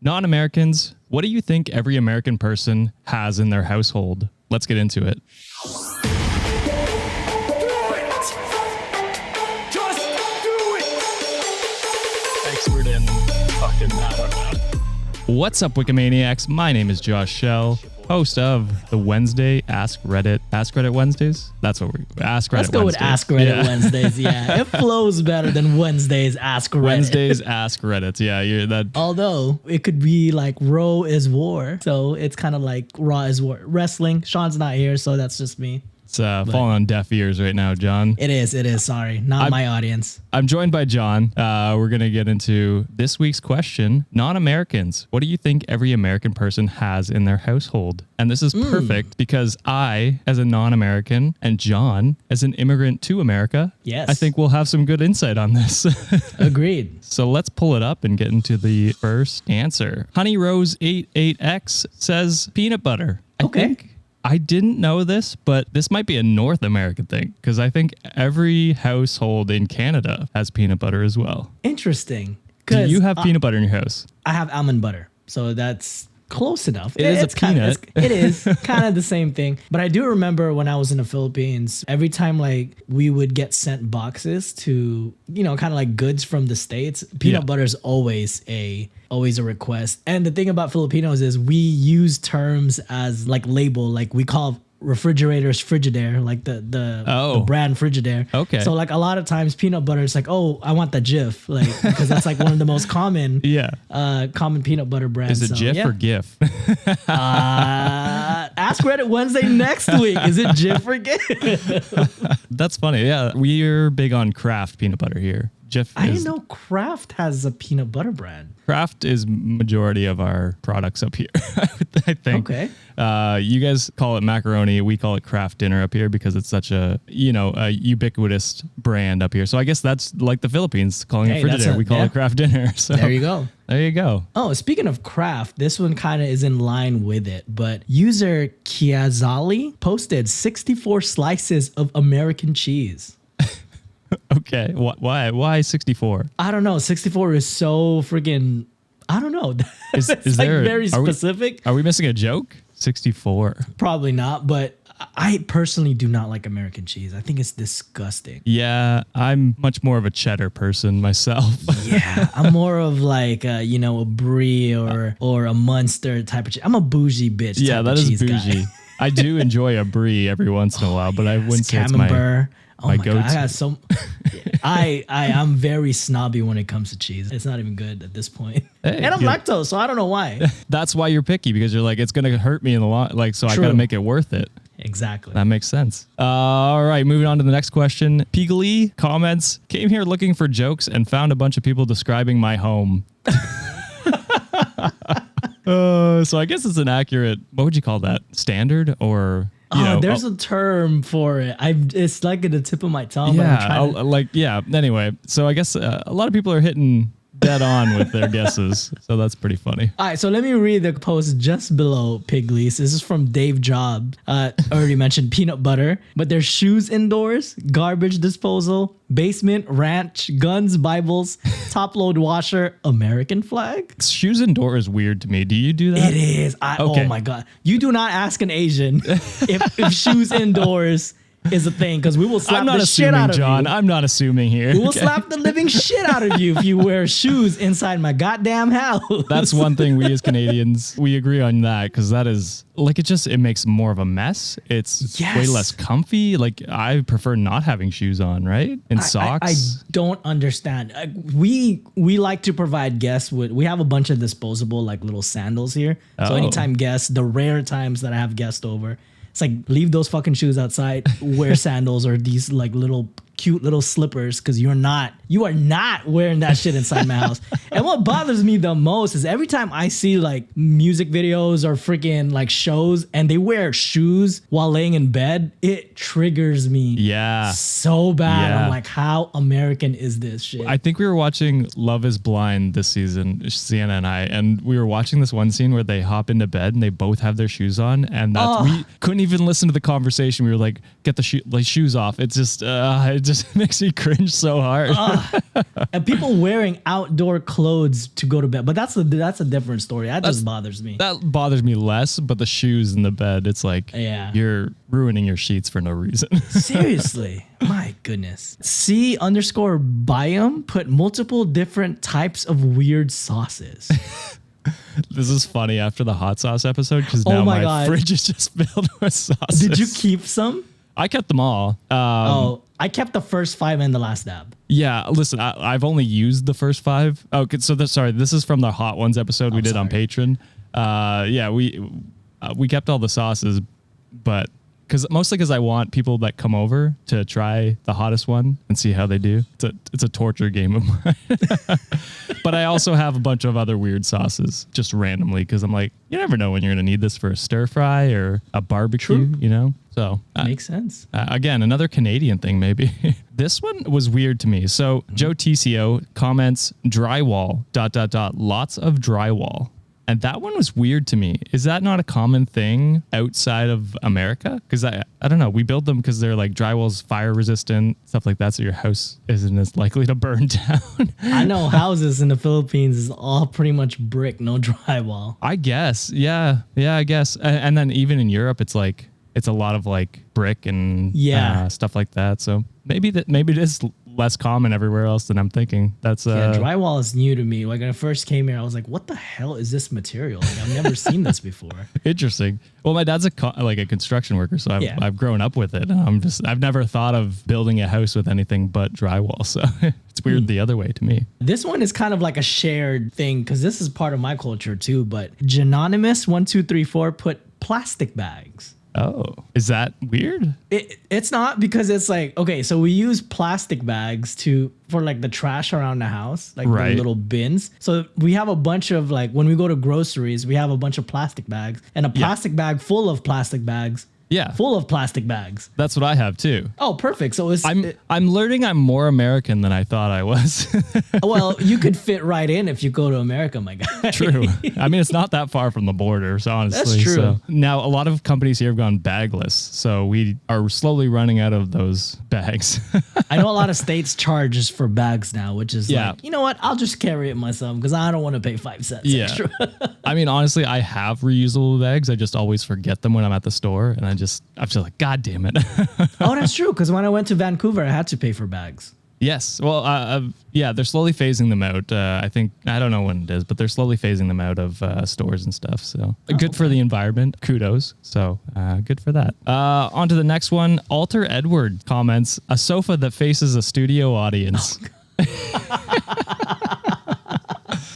Non-Americans, what do you think every American person has in their household? Let's get into it. Expert in fucking, I don't know. What's up, Wikimaniacs? My name is Josh Shell, host of the Wednesday Ask Reddit Wednesdays. That's what we Ask Reddit. Let's go Wednesdays. with Ask Reddit Wednesdays. Yeah, it flows better than Wednesdays Ask Reddit. Wednesdays Ask Reddit. Yeah, you're that. Although it could be like Raw is War, so it's kind of like Raw is War. Wrestling. Sean's not here, so that's just me. It's falling on deaf ears right now, John. It is. Sorry, not my audience. I'm joined by John. We're going to get into this week's question. Non-Americans, what do you think every American person has in their household? And this is perfect because I, as a non-American, and John, as an immigrant to America, yes, I think we'll have some good insight on this. Agreed. So let's pull it up and get into the first answer. Honey Rose 88X says peanut butter. Okay. I didn't know this, but this might be a North American thing because I think every household in Canada has peanut butter as well. Interesting. Do you have peanut butter in your house? I have almond butter, so that's close enough. It is a peanut. It is kind of the same thing. But I do remember when I was in the Philippines, every time like we would get sent boxes to, kind of like goods from the States, peanut butter is always a request. And the thing about Filipinos is we use terms as like label, like we call refrigerators Frigidaire, like the brand Frigidaire. Okay. So like a lot of times peanut butter is like, oh, I want the Jif, like because that's like one of the most common common peanut butter brands. Is it Jif or GIF? Ask Reddit Wednesday next week. Is it Jif or GIF? That's funny. Yeah, we're big on Kraft peanut butter here. I didn't know Kraft has a peanut butter brand. Kraft is majority of our products up here, I think. Okay. You guys call it macaroni. We call it Kraft dinner up here because it's such a ubiquitous brand up here. So I guess that's like the Philippines calling it Frigidaire. We call it Kraft dinner. So there you go. There you go. Oh, speaking of Kraft, this one kind of is in line with it. But user Kiazali posted 64 slices of American cheese. Okay. Why 64? I don't know. 64 is so freaking, I don't know. Is like there very specific. Are we missing a joke? 64. Probably not, but I personally do not like American cheese. I think it's disgusting. Yeah, I'm much more of a cheddar person myself. Yeah, I'm more of like a brie or a Munster type of cheese. I'm a bougie bitch. Yeah, that is bougie. Guy. I do enjoy a brie every once in a while, but I wouldn't say it's my go-to. I got so. I'm very snobby when it comes to cheese. It's not even good at this point. Hey, and I'm lactose, so I don't know why. That's why you're picky, because you're like, it's gonna hurt me in the long, like, so True. I gotta make it worth it. Exactly. That makes sense. All right, moving on to the next question. Pigly comments, came here looking for jokes and found a bunch of people describing my home. So I guess it's an accurate, what would you call that? Standard or... there's a term for it. It's like at the tip of my tongue. Yeah, Anyway, so I guess a lot of people are hitting dead on with their guesses. So that's pretty funny. All right, so let me read the post just below Pigleys. This is from Dave Job. Already mentioned peanut butter, but there's shoes indoors, garbage disposal, basement, ranch, guns, Bibles, top load washer, American flag. Shoes indoor is weird to me. Do you do that? It is. Oh my God. You do not ask an Asian if shoes indoors is a thing, because we will slap the shit out of John. you. I'm not assuming here. We will slap the living shit out of you if you wear shoes inside my goddamn house. That's one thing we as Canadians, we agree on that, because that is, like, it makes more of a mess. It's way less comfy. Like, I prefer not having shoes on, right? And socks. I don't understand. We like to provide guests with, we have a bunch of disposable, like, little sandals here. So anytime guests, the rare times that I have guests over, it's like, leave those fucking shoes outside, wear sandals or these like little cute little slippers, because you are not wearing that shit inside my house. And what bothers me the most is every time I see like music videos or freaking like shows and they wear shoes while laying in bed, it triggers me so bad. I'm like, how American is this shit? I think we were watching Love is Blind this season, Sienna and I, and we were watching this one scene where they hop into bed and they both have their shoes on, and we couldn't even listen to the conversation. We were like, get the shoes off. It's just just makes me cringe so hard. And people wearing outdoor clothes to go to bed. But that's a different story. That just bothers me. That bothers me less, but the shoes in the bed, it's like you're ruining your sheets for no reason. Seriously. My goodness. C_biome put multiple different types of weird sauces. This is funny after the hot sauce episode because now my my God. fridge is just filled with sauces. Did you keep some? I kept them all. I kept the first 5 and the last dab. Yeah, listen, I've only used the first 5. Oh, so sorry, this is from the Hot Ones episode we did on Patreon. Yeah, we kept all the sauces, but mostly because I want people that come over to try the hottest one and see how they do. It's a torture game of mine. But I also have a bunch of other weird sauces just randomly because I'm like, you never know when you're going to need this for a stir fry or a barbecue, you know? So makes sense. Again, another Canadian thing, maybe. This one was weird to me. So Joe TCO comments drywall ... lots of drywall. And that one was weird to me. Is that not a common thing outside of America? Because I don't know. We build them because they're like drywall's fire resistant, stuff like that. So your house isn't as likely to burn down. I know houses in the Philippines is all pretty much brick, no drywall. I guess. Yeah, I guess. And then even in Europe, it's like, it's a lot of like brick and stuff like that. So maybe it is less common everywhere else than I'm thinking. That's drywall is new to me. Like when I first came here, I was like, "What the hell is this material? Like, I've never seen this before." Interesting. Well, my dad's a construction worker, so I've grown up with it. And I've never thought of building a house with anything but drywall. So it's weird the other way to me. This one is kind of like a shared thing because this is part of my culture too. But Janonymous1234 put plastic bags. Oh, is that weird? It's not because it's like, okay, so we use plastic bags for like the trash around the house, like the little bins. So we have a bunch of like, when we go to groceries, we have a bunch of plastic bags and a plastic bag full of plastic bags. Yeah. Full of plastic bags. That's what I have too. Oh, perfect. So I'm learning I'm more American than I thought I was. Well, you could fit right in if you go to America, my guy. True. I mean, it's not that far from the border, so honestly. That's true. So now a lot of companies here have gone bagless, so we are slowly running out of those bags. I know a lot of states charge us for bags now, which is like, you know what? I'll just carry it myself because I don't want to pay 5 cents extra. I mean, honestly, I have reusable bags. I just always forget them when I'm at the store, and I'm just like, God damn it. Oh, that's true. Because when I went to Vancouver, I had to pay for bags. Yes. Well, they're slowly phasing them out. I don't know when it is, but they're slowly phasing them out of stores and stuff. So good for the environment. Kudos. So good for that. On to the next one. Alter Edward comments, a sofa that faces a studio audience.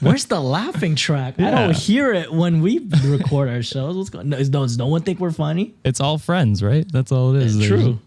Where's the laughing track? I don't hear it when we record our shows. What's going on? Does no one think we're funny? It's all friends, right? That's all it is. It's true.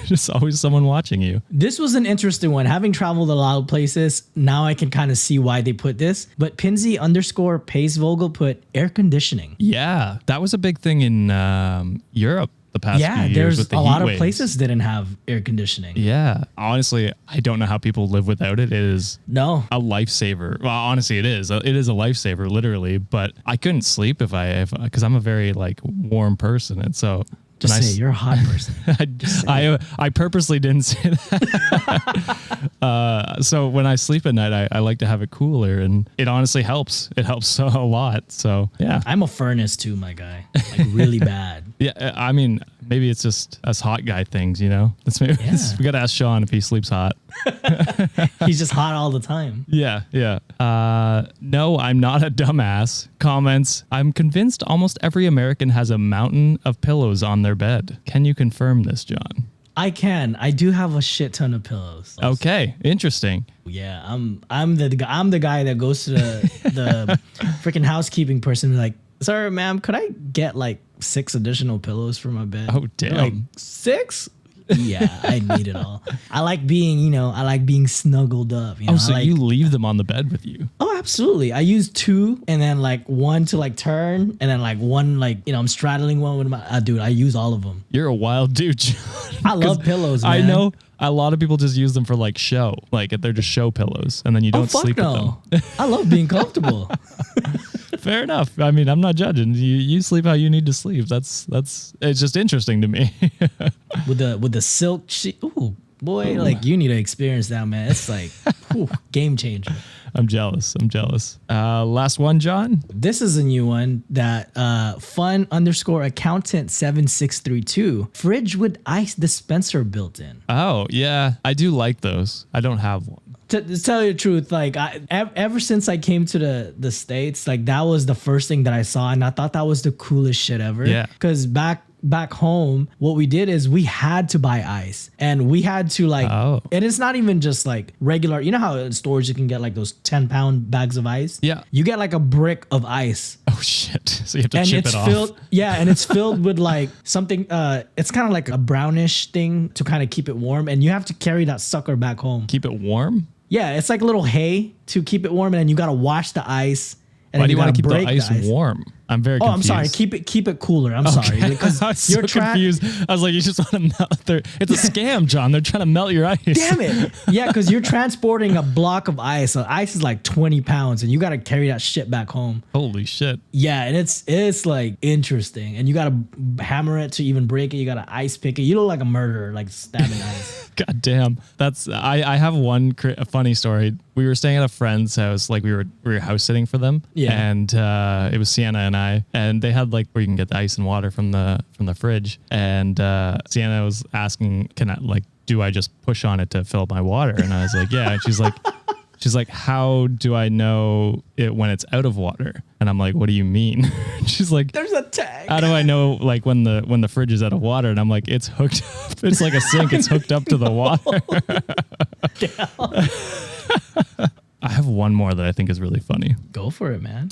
Just always someone watching you. This was an interesting one. Having traveled a lot of places, now I can kind of see why they put this. But Pinsy_Pacevogel put air conditioning. Yeah, that was a big thing in Europe. The past few years there's with the a lot heat of places didn't have air conditioning. Yeah, honestly, I don't know how people live without it. It is a lifesaver. Well, honestly, it is. It is a lifesaver, literally. But I couldn't sleep because I'm a very like warm person, and so. Just say you're a hot person. I purposely didn't say that. So when I sleep at night, I like to have it cooler, and it honestly helps. It helps a lot. So yeah, I'm a furnace too, my guy. Like really bad. Yeah, I mean, maybe it's just us hot guy things, you know. We got to ask Sean if he sleeps hot. He's just hot all the time. Yeah. No, I'm not a dumbass. Comments, I'm convinced almost every American has a mountain of pillows on their bed. Can you confirm this, John? I can. I do have a shit ton of pillows. Okay, interesting. Yeah, I'm the guy that goes to the freaking housekeeping person and like, sorry, ma'am, could I get like 6 additional pillows for my bed? Oh, damn. Like 6? Yeah, I need it all. I like being snuggled up. You know? So you leave them on the bed with you? Oh, absolutely. I use 2 and then like 1 to like turn and then like 1 like, I'm straddling one with my, dude, I use all of them. You're a wild dude, John. I love pillows, man. I know a lot of people just use them for like show. Like they're just show pillows and then you don't sleep with them. I love being comfortable. Fair enough. I mean, I'm not judging. You sleep how you need to sleep. That's it's just interesting to me. with the silk sheet. Ooh, boy, like you need to experience that, man. It's like whew, game changer. I'm jealous. Last one, John. This is a new one that fun_accountant7632 fridge with ice dispenser built in. Oh, yeah. I do like those. I don't have one. To tell you the truth, like ever since I came to the States, like that was the first thing that I saw, and I thought that was the coolest shit ever. Yeah. Because back home, what we did is we had to buy ice, and we had to like, and it's not even just like regular. You know how in stores you can get like those 10-pound bags of ice? Yeah. You get like a brick of ice. Oh shit! So you have to And chip it's it off. filled, yeah, and it's filled with like something. It's kind of like a brownish thing to kind of keep it warm, and you have to carry that sucker back home. Keep it warm. Yeah, it's like a little hay to keep it warm, and then you gotta wash the ice. And Why then do you want to keep the break ice warm? I'm very confused. I'm sorry. Keep it cooler. I'm sorry because I was so confused. I was like, you just want to melt. It's a scam, John. They're trying to melt your ice. Damn it! Yeah, because you're transporting a block of ice. So ice is like 20 pounds, and you got to carry that shit back home. Holy shit! Yeah, and it's like interesting, and you got to hammer it to even break it. You got to ice pick it. You look like a murderer, like stabbing ice. God damn. That's I have a funny story. We were staying at a friend's house, like we were house sitting for them. Yeah. And it was Sienna and I, and they had like where you can get the ice and water from the fridge. And Sienna was asking, do I just push on it to fill up my water? And I was like, yeah. And she's like, how do I know it when it's out of water? And I'm like, what do you mean? She's like, there's a tank. How do I know like when the fridge is out of water? And I'm like, it's hooked up. It's like a sink. It's hooked up to the water. I have one more that I think is really funny. Go for it, man.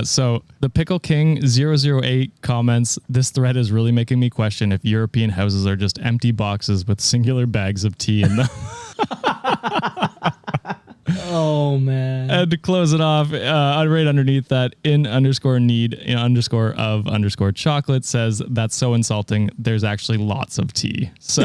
So the Pickle King 008 comments, this thread is really making me question if European houses are just empty boxes with singular bags of tea in them. Oh man. And to close it off, right underneath that, _of_chocolate says, that's so insulting. There's actually lots of tea. So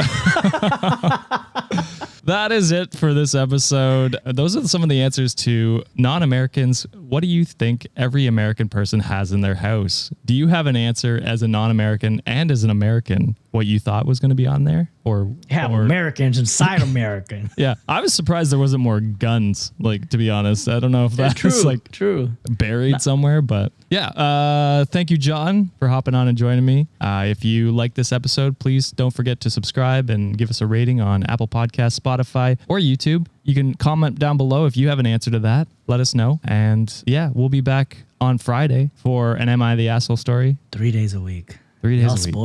that is it for this episode. Those are some of the answers to non-Americans. What do you think every American person has in their house? Do you have an answer as a non-American and as an American, what you thought was going to be on there? Or Americans inside American. Yeah. I was surprised there wasn't more guns, like, to be honest. I don't know if that's true. Buried somewhere, but yeah. Thank you, John, for hopping on and joining me. If you like this episode, please don't forget to subscribe and give us a rating on Apple Podcasts, Spotify, or YouTube. You can comment down below if you have an answer to that. Let us know. And yeah, we'll be back on Friday for an Am I the Asshole story. 3 days a week. 3 days a week.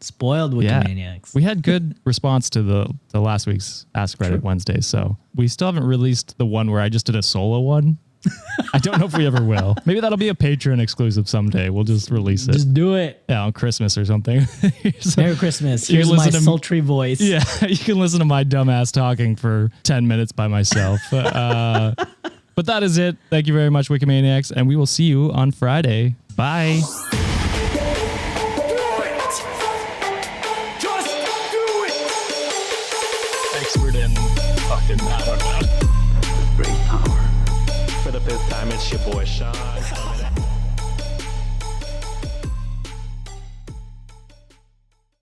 Spoiled Wikimaniacs. We had good response to the last week's Ask Reddit Wednesday, so we still haven't released the one where I just did a solo one. I don't know if we ever will. Maybe that'll be a Patreon exclusive someday. We'll just release it. Just do it. Yeah, on Christmas or something. Merry Christmas. Here's my sultry voice. Yeah, you can listen to my dumbass talking for 10 minutes by myself. But that is it. Thank you very much, Wikimaniacs, and we will see you on Friday. Bye. Expert in fucking, I don't know. Great power. For the fifth time, it's your boy Sean.